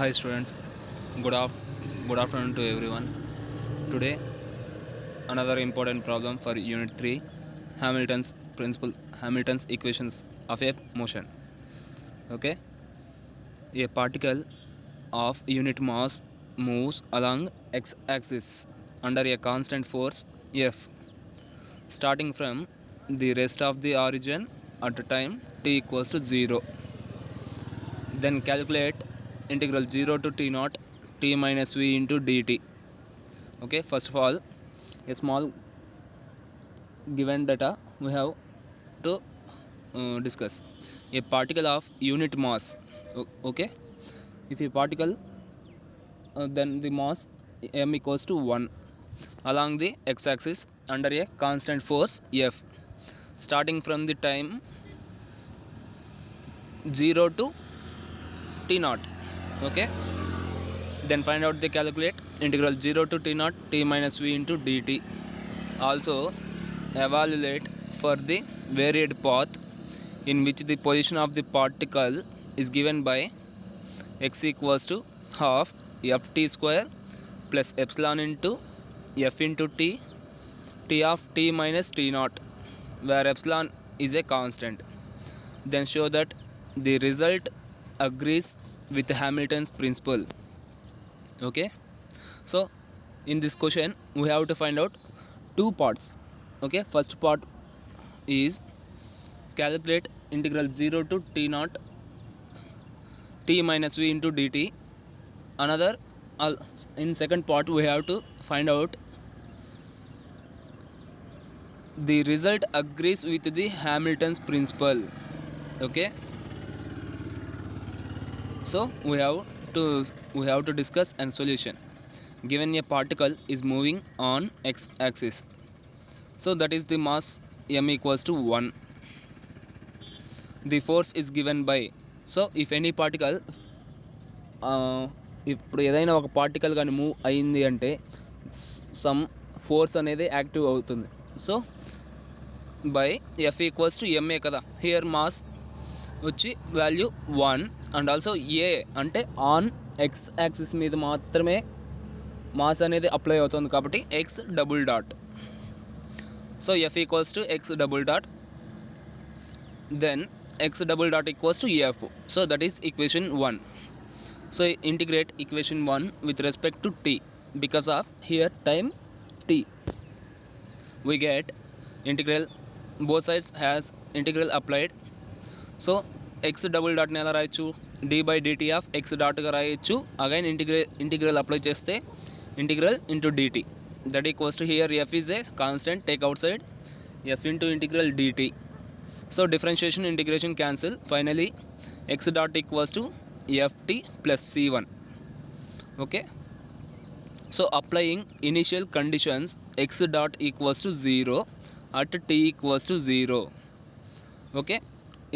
Hi students, good afternoon to everyone. Today another important problem for unit 3, Hamilton's equations of a motion. Okay, a particle of unit mass moves along x-axis under a constant force F starting from the rest of the origin at a time t equals to 0. Then calculate integral 0 to t naught t minus v into dt. Okay, first of all, a small given data we have to discuss. A particle of unit mass. Okay, if a particle, then the mass m equals to 1 along the x-axis under a constant force F starting from the time 0 to t naught. Okay, then find out the calculate integral 0 to t naught t minus v into dt. Also evaluate for the varied path in which the position of the particle is given by x equals to half ft square plus epsilon into f into t of t minus t naught, where epsilon is a constant. Then show that the result agrees with Hamilton's principle. Okay, so in this question we have to find out two parts. Okay, first part is calculate integral 0 to t naught t minus v into dt. Another, in second part we have to find out the result agrees with the Hamilton's principle. Okay, so we have to discuss and solution. Given a particle is moving on x-axis, so that is the mass m equals to 1. The force is given by, so if any particle, ఇప్పుడు ఏదైనా ఒక particle కానీ move అయింది అంటే some force అనేది active అవుతుంది. So by F equals to MA కదా, here mass వచ్చి వాల్యూ 1 అండ్ ఆల్సో ఏ అంటే ఆన్ ఎక్స్ యాక్సిస్ మీద మాత్రమే మాస్ అనేది అప్లై అవుతుంది కాబట్టి x double dot. So f equals to x double dot, then x double dot equals to f. So that is equation 1. So integrate equation 1 with respect to t, because of here time t. We get integral, both sides has integral applied. So x double dot ని ఎలా రాయొచ్చు, d by dt of x dot గా రాయొచ్చు. Again integral apply చేస్తే integral into dt, that equals to here f is a constant, take outside f into integral dt. So differentiation integration cancel, finally x dot equals to ft plus c1. Okay, so applying initial conditions x dot equals to 0 at t equals to 0. Okay,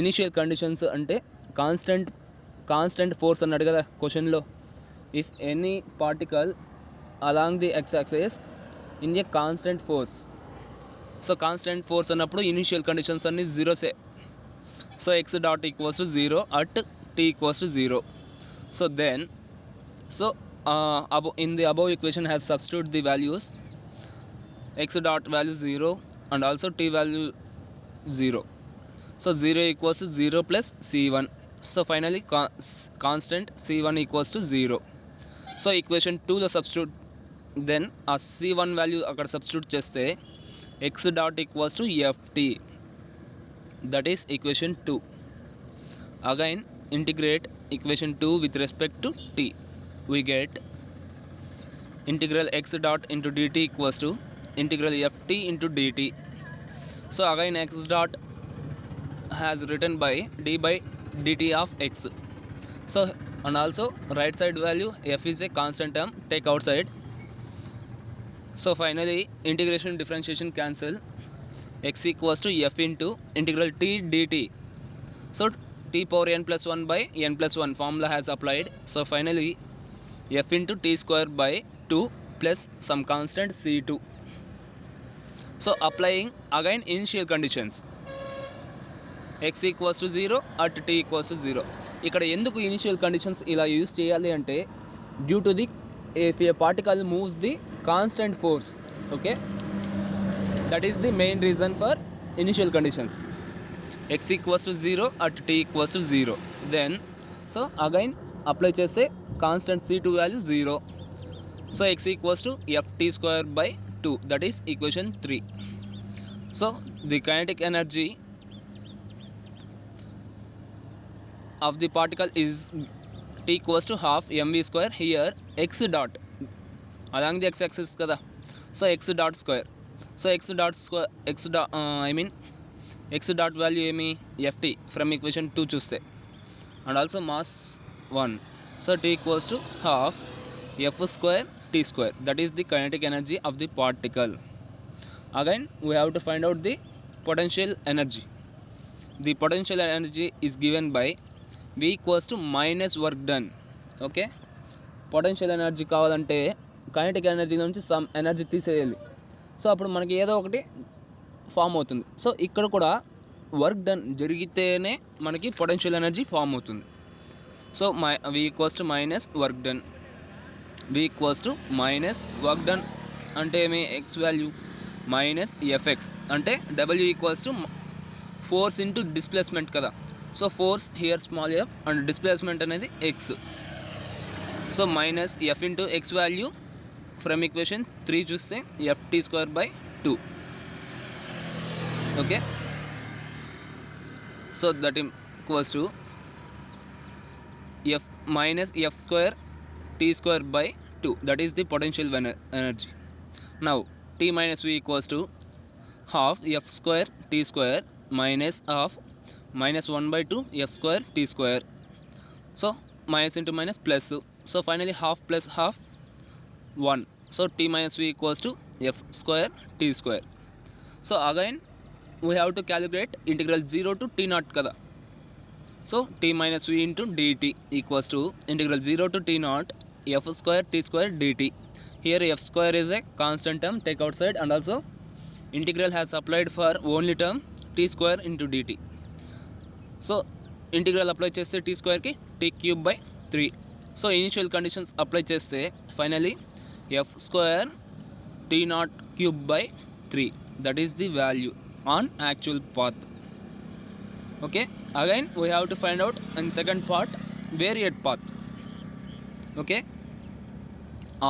initial conditions అంటే constant force అన్నాడు కదా క్వశ్చన్లో. If any particle along the x axis in a constant force, so constant force అన్నప్పుడు initial conditions అన్ని జీరోసే. So x dot equals to 0 at t equals to 0. So then in the above equation has substitute the values x dot value 0 and also t value 0. So 0 equals to 0 plus c1. So finally constant c1 equals to 0. So equation 2 లో substitute, then ఆ c1 value అక్కడ substitute చేస్తే x dot equals to ft, that is equation 2. Again integrate equation 2 with respect to t. We get integral x dot into dt equals to integral ft into dt. So again x dot has written by d by dt of x. So and also right side value f is a constant term, take outside. So finally integration differentiation cancel, x equals to f into integral t dt. So t power n plus 1 by n plus 1 formula has applied. So finally f into t square by 2 plus some constant c2. So applying again initial conditions, x equals to 0 at t equals to 0. ఇక్కడ ఎందుకు initial conditions ఇలా use చేయాలి అంటే due to the if a particle moves the constant force, okay, that is the main reason for initial conditions. x equals to 0 at t equals to 0. Then so again apply చేస్తే constant c2 value 0. So x equals to ft²/2, that is equation 3. So the kinetic energy of the particle is t equals to half mv square. Here x dot along the x-axis kada, so x dot square. So x dot value emi ft from equation 2 chuste, and also mass 1. So t equals to half f square t square, that is the kinetic energy of the particle. Again we have to find out the potential energy. The potential energy is given by v equals to minus work done. Okay, potential energy కావాలంటే kinetic energy నుంచి some energy తీసేయాలి. So అప్పుడు మనకి ఏదో ఒకటి form అవుతుంది. So ఇక్కడ కూడా వర్క్ డన్ జరిగితేనే మనకి పొటెన్షియల్ ఎనర్జీ ఫామ్ అవుతుంది. So v equals to minus work done. v equals to minus work done అంటే ఏమి, ఎక్స్ వాల్యూ మైనస్ ఎఫ్ఎక్స్ అంటే w equals to force into displacement కదా. So force here small f and displacement అనేది x. So minus f into x value from equation 3 చూస్తే ft²/2. Okay, so that equals to f minus f² t²/2, that is the potential energy. Now t minus v equals to half f² t² minus of minus 1/2 f² t². So minus into minus plus. So finally half plus half 1. So t minus v equals to f² t². So again we have to calculate integral 0 to t naught kada. So t minus v into dt equals to integral 0 to t naught f² t² dt. Here f² is a constant term, take outside, and also integral has applied for only term t² into dt. So integral apply చేస్తే t² t³ by 3. So initial conditions apply చేస్తే finally f² t03 by 3, that is the value on actual path. Okay, again we have to find out in second part varied path. Okay,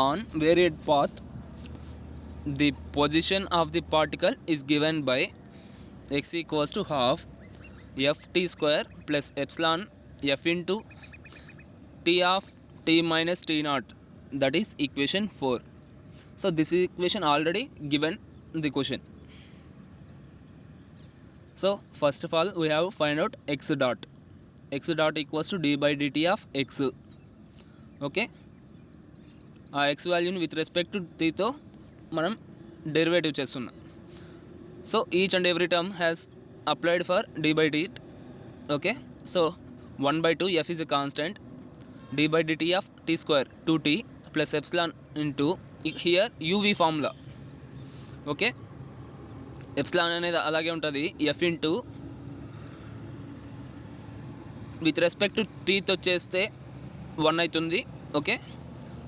on varied path the position of the particle is given by x equals to half ft² plus epsilon f into t of t minus t naught, that is equation 4. So this equation already given the question. So first of all we have to find out x dot. X dot equals to d by dt of x. Okay, ఆ x వాల్యూని with respect to tతో మనం derivative చేస్తున్నాం. So each and every term has applied for d by dt. Okay, so 1/2 f is a constant, d by dt of t² 2t plus epsilon into here uv formula. Okay, epsilon అనేది అలాగే ఉంటుంది, f into with respect to tతో చేస్తే 1 అవుతుంది. Okay,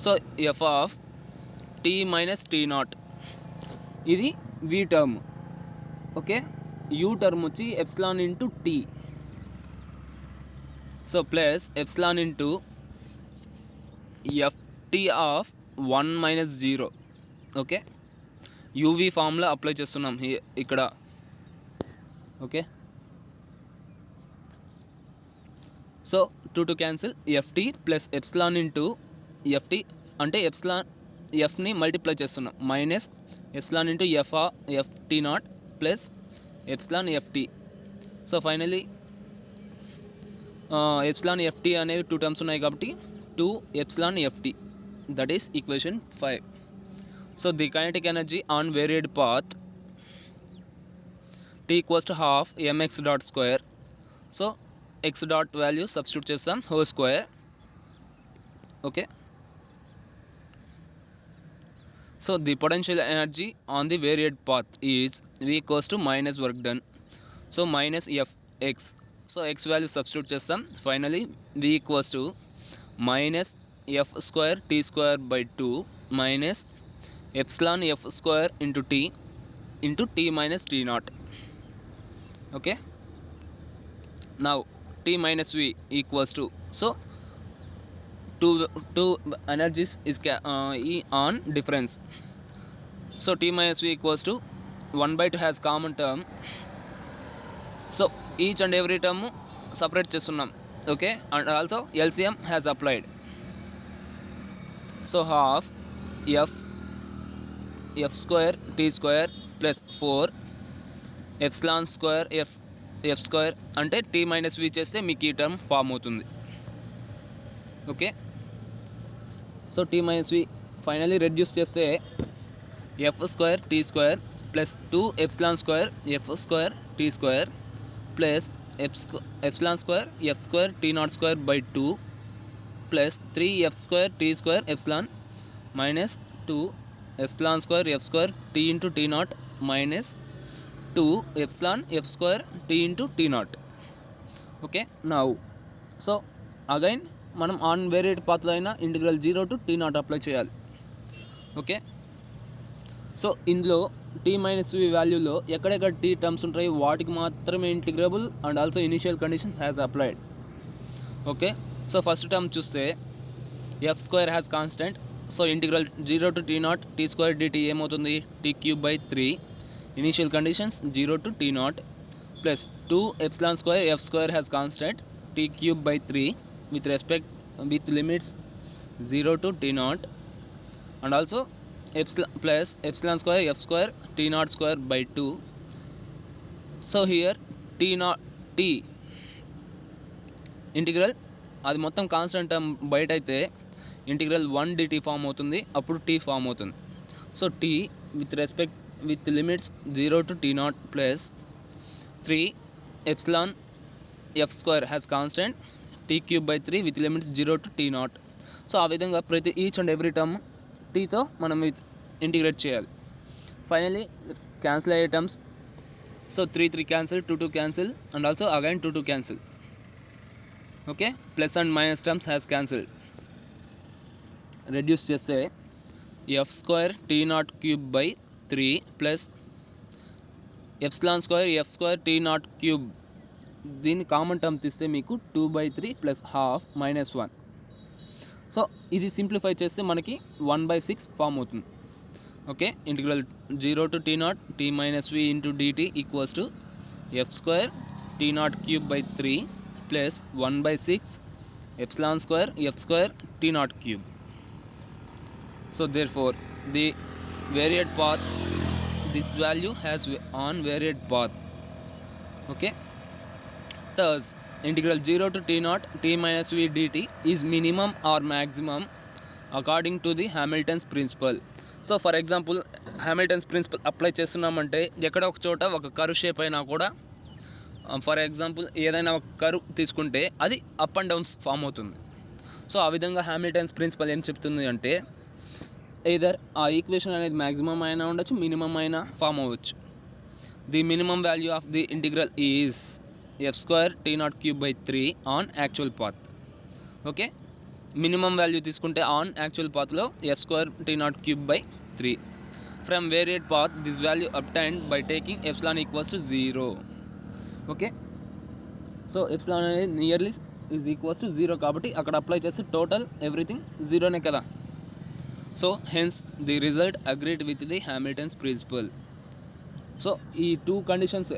so f of t minus t naught, ఇది v term. Okay, u term వచ్చి epsilon into t. So plus epsilon into ft of 1 minus 0. Okay, uv formula apply చేస్తున్నాం ఇక్కడ. Okay, so 2 to cancel, ft plus epsilon into ft అంటే epsilon ఎఫ్ని multiply చేస్తున్నాం, minus epsilon into ft naught plus epsilon ft. So finally epsilon ft అనేవి 2 terms ఉన్నాయి కాబట్టి 2 epsilon ft, that is equation 5. So the kinetic energy on varied path t equals to half mx dot square. So x dot value substitute చేస్తాం, whole square. Okay, so the potential energy on the varied path is v equals to minus work done. So minus f x. So x value substitute చేస్తాం. Finally v equals to minus f square t square by 2 minus epsilon f square into t minus t naught. Okay, now t minus v equals to, so two energies is on difference. So t minus v equals to 1/2 has common term. So each and every term separate చేస్తున్నాం. Okay, and also LCM has applied. So half f square t square plus 4 epsilon square f square అంటే t minus v చేస్తే మీకు ఈ term form అవుతుంది. Okay, so t minus v finally reduce చేస్తే f square t square plus 2 epsilon square f square t square plus epsilon square f square t naught square by 2 plus 3 f square t square epsilon minus 2 epsilon square f square t into t naught minus 2 epsilon f square t into t naught. Okay, now so again మనం on variate పాత్లో అయినా integral 0 to t naught apply చేయాలి. Okay, so ఇందులో t minus v వాల్యూలో ఎక్కడెక్కడ t terms ఉంటాయి వాటికి మాత్రమే integrable and also initial conditions has applied. Okay, so first term చూస్తే f square has constant. So integral 0 to t naught t square d t ఏమవుతుంది, t cube by 3. Initial conditions 0 to t naught plus 2 epsilon square f square has constant t cube by 3 with limits 0 to t naught and also plus epsilon square f square t naught square by 2. So here t integral అది మొత్తం constant term బయట అయితే integral 1 dt form అవుతుంది, అప్పుడు t form అవుతుంది. So t with limits 0 to t naught plus 3 epsilon f square has constant t cube by 3 with limits 0 to t naught. So ఆ విధంగా ప్రతి ఈచ్ అండ్ ఎవ్రీ టర్మ్ టీతో మనం integrate చేయాలి. Finally cancel అయ్యే terms, so 3 cancel, 2 cancel and also again 2 cancel. Okay, plus and minus terms has cancelled. Reduce చేస్తే f square t naught cube by 3 plus epsilon square f square t naught cube, దీన్ని common term తీస్తే మీకు 2/3 plus half minus 1. So ఇది simplify చేస్తే మనకి 1/6 form అవుతుంది. Okay, integral 0 to t naught t minus v into dt equals to f square t naught cube by 3 plus 1/6 epsilon square f square t naught cube. So therefore the varied path, this value has on varied path. Okay, thus integral 0 to t naught t minus v dt is minimum or maximum according to the Hamilton's principle. So for example Hamilton's principle apply చేస్తున్నామంటే ఎక్కడ ఒక చోట ఒక curve shape అయినా కూడా, for example ఏదైనా ఒక curve తీసుకుంటే అది అప్ అండ్ డౌన్స్ ఫామ్ అవుతుంది. సో ఆ విధంగా హ్యామిల్టన్స్ ప్రిన్సిపల్ ఏం చెప్తుంది అంటే ఎయిదర్ ఆ ఈక్వేషన్ అనేది మ్యాక్సిమం అయినా ఉండొచ్చు, మినిమం అయినా ఫామ్ అవ్వచ్చు. The minimum value of the integral is f square t naught cube by 3 on actual path. Okay, minimum value తీసుకుంటే ఆన్ యాక్చువల్ పాత్లో f square t naught cube by 3. From varied path this value obtained by taking epsilon equals to 0. Okay, so epsilon అనేది nearly is equals to 0 కాబట్టి అక్కడ apply చేస్తే total everything 0నే కదా. So hence the result agreed with the Hamilton's principle. So ఈ 2 conditions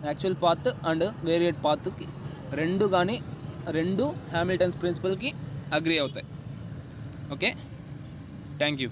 actual path and varied పాత్కి రెండు Hamilton's ప్రిన్సిపల్కి అగ్రీ అవుతాయి. Okay, thank you.